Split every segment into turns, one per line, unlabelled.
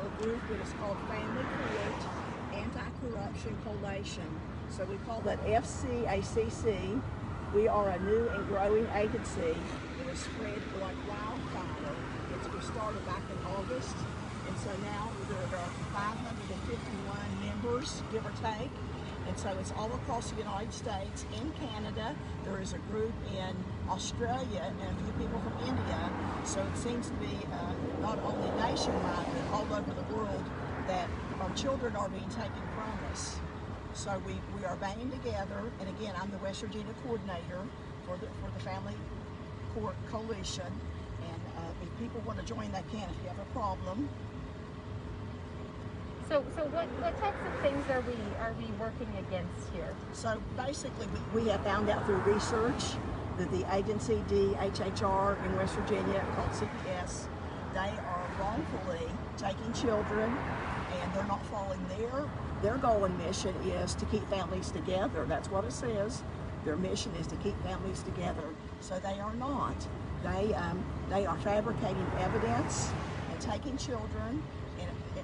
a group that is called Family Court Anti-Corruption Coalition. So we call that FCACC. We are a new and growing agency that has spread like wildfire. We started back in August, and so now there are 551 members, give or take. And so it's all across the United States. In Canada, there is a group in Australia and a few people from India. So it seems to be not only nationwide, but all over the world that our children are being taken from us. So we are banding together, and again, I'm the West Virginia coordinator for the Family Court Coalition. And if people want to join, they can if you have a problem.
So what types of things are we working against here?
So basically, we have found out through research that the agency DHHR in West Virginia, called CPS, they are wrongfully taking children, and they're not following their goal and mission is to keep families together. That's what it says. Their mission is to keep families together. So they are not. They are fabricating evidence and taking children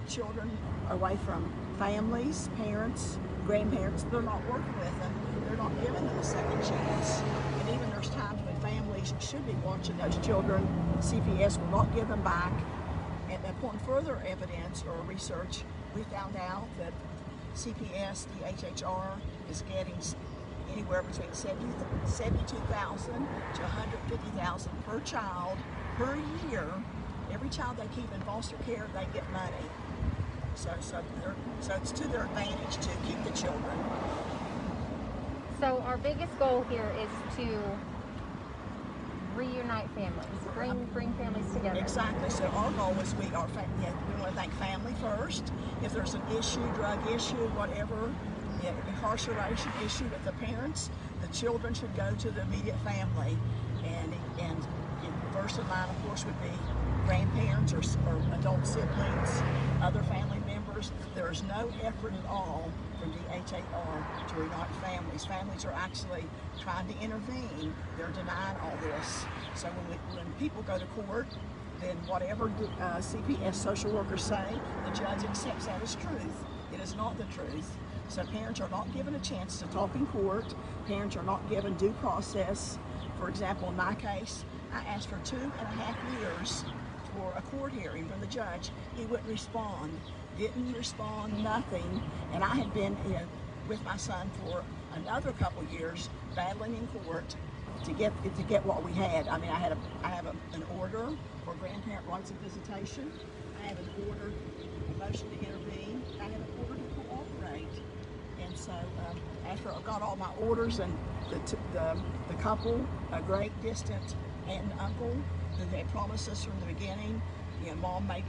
children away from families, parents, grandparents. They're not working with them. They're not giving them a second chance. And even there's times when families should be watching those children. CPS will not give them back. And upon further evidence or research, we found out that CPS, DHHR, is getting anywhere between $72,000 to $150,000 per child per year. Every child they keep in foster care, they get money. So it's to their advantage to keep the children.
So our biggest goal here is to reunite families, bring families together.
Exactly. So our goal is we want to thank family first. If there's an issue, drug issue, whatever, incarceration issue with the parents, the children should go to the immediate family. And first in line, of course, would be grandparents or adult siblings, other family members. There is no effort at all from DHHR to reunite families. Families are actually trying to intervene. They're denying all this. So when people go to court, then whatever CPS social workers say, the judge accepts that as truth. It is not the truth. So parents are not given a chance to talk in court. Parents are not given due process. For example, in my case, I asked for 2.5 years for a court hearing from the judge. He wouldn't respond, didn't respond, nothing. And I had been with my son for another couple years battling in court to get what we had. I mean, I have an order for grandparent rights of visitation. I have an order, a motion to intervene. I have an order to cooperate. And so after I got all my orders, and the couple, a great distant aunt and uncle, that they promised us from the beginning, mom made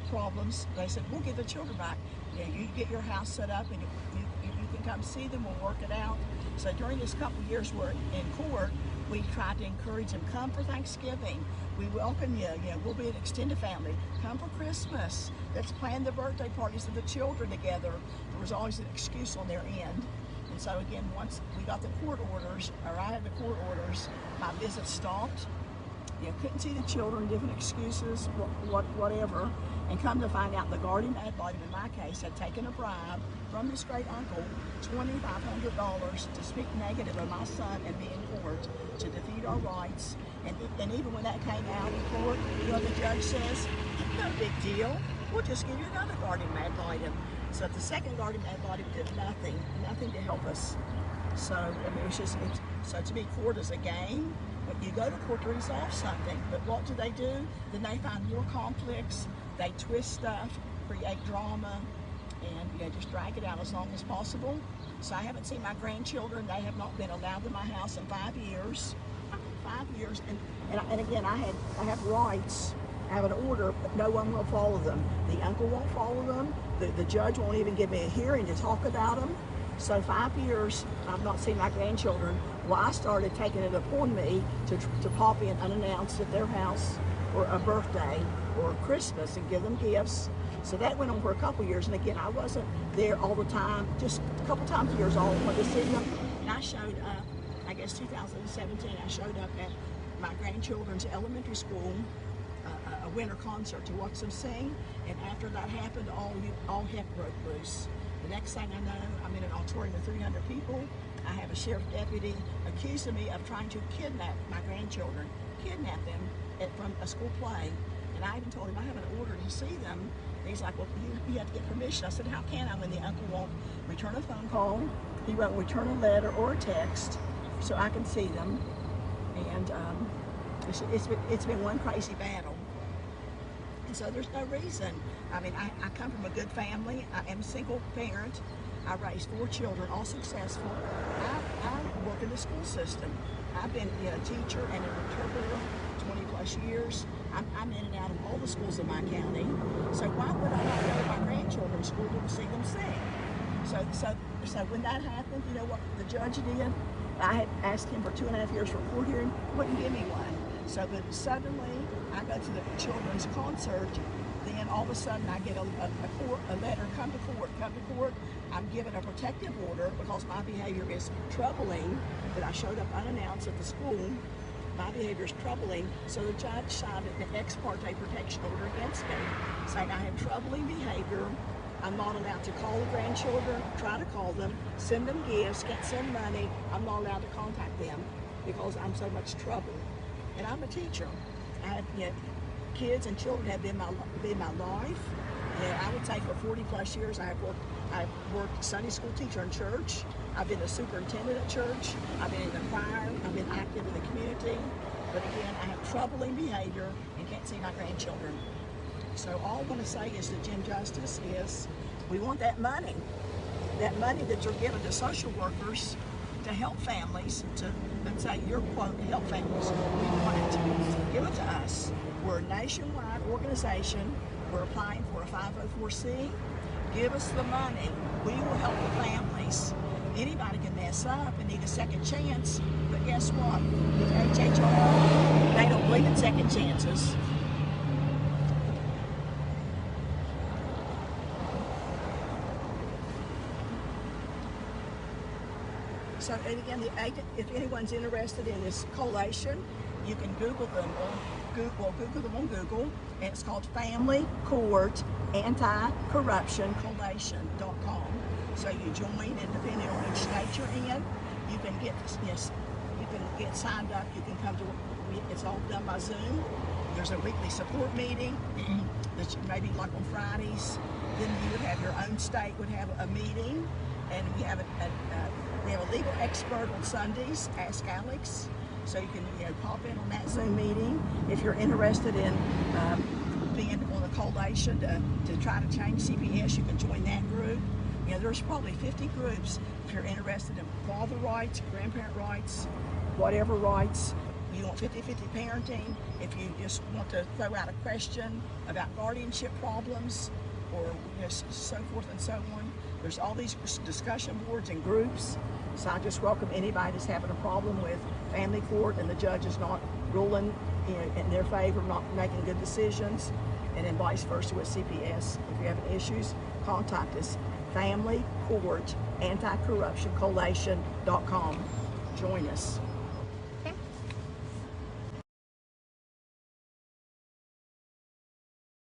problems. They said, we'll give the children back. You get your house set up and you can come see them, we'll work it out. So during this couple of years we're in court, we tried to encourage them, come for Thanksgiving. We welcome you. We'll be an extended family. Come for Christmas. Let's plan the birthday parties of the children together. There was always an excuse on their end. And so again, once we got the court orders, or I had the court orders, my visits stopped. Couldn't see the children, different excuses, whatever. And come to find out, the guardian ad litem in my case had taken a bribe from his great uncle, $2,500, to speak negative of my son and me in court, to defeat our rights. And even when that came out in court, the judge says, no big deal, we'll just give you another guardian ad litem. So the second guardian ad litem did nothing to help us. So I mean, so to me, court is a game. But you go to court to resolve something, but what do? Then they find more conflicts, they twist stuff, create drama, and just drag it out as long as possible. So I haven't seen my grandchildren. They have not been allowed in my house in 5 years. 5 years, and again, I have rights. I have an order, but no one will follow them. The uncle won't follow them. The judge won't even give me a hearing to talk about them. So 5 years, I've not seen my grandchildren. Well, I started taking it upon me to pop in unannounced at their house for a birthday or Christmas and give them gifts. So that went on for a couple years. And again, I wasn't there all the time, just a couple times a year all I wanted to see them. And I showed up, I guess 2017, I showed up at my grandchildren's elementary school a winter concert to watch them sing. And after that happened, all heck broke loose. The next thing I know, I'm in an auditorium with 300 people. I have a sheriff deputy accusing me of trying to kidnap my grandchildren, kidnap them from a school play. And I even told him I have an order to see them. And he's like, well, you have to get permission. I said, how can I when the uncle won't return a phone call? He won't return a letter or a text so I can see them. And it's been one crazy battle. And so there's no reason. I mean, I come from a good family. I am a single parent. I raised 4 children, all successful. I work in the school system. I've been a teacher and an interpreter 20 plus years. I'm in and out of all the schools in my county. So why would I not go to my grandchildren's school to see them sing? So when that happened, you know what the judge did? I had asked him for 2.5 years for a court hearing, wouldn't give me one. So but suddenly I go to the children's concert, then all of a sudden I get a letter, come to court. I'm given a protective order because my behavior is troubling, that I showed up unannounced at the school. My behavior is troubling, so the judge signed an ex parte protection order against me, saying I have troubling behavior. I'm not allowed to call the grandchildren, try to call them, send them gifts, can't send money. I'm not allowed to contact them because I'm so much trouble. And I'm a teacher. I have, kids and children have been my life. I would say for 40 plus years I've worked Sunday school teacher in church. I've been a superintendent at church. I've been in the choir. I've been active in the community. But again, I have troubling behavior and can't see my grandchildren. So all I want to say is that Jim Justice is, we want that money that you're giving to social workers to help families, and say you're quote to help families. We want it. Give it to us. We're a nationwide organization. We're applying for a 504C. Give us the money. We will help the families. Anybody can mess up and need a second chance, but guess what? With DHHR, they don't believe in second chances. So, and again, if anyone's interested in this collation, you can Google them on Google, and it's called Family Court Anti-Corruption Collation.com. So you join, and depending on which state you're in, you can get signed up. You can come to. It's all done by Zoom. There's a weekly support meeting that maybe like on Fridays. Then you would have your own state would have a meeting, and we have a legal expert on Sundays, Ask Alex. So you can pop in on that Zoom meeting. If you're interested in being on a collation to try to change CPS, you can join that group. There's probably 50 groups if you're interested in father rights, grandparent rights, whatever rights. You want 50-50 parenting. If you just want to throw out a question about guardianship problems, or so forth and so on. There's all these discussion boards and groups. So I just welcome anybody that's having a problem with family court and the judge is not ruling in their favor, not making good decisions, and then vice versa with CPS. If you have any issues, contact us. Family Court Anti-Corruption Collation.com. Join us.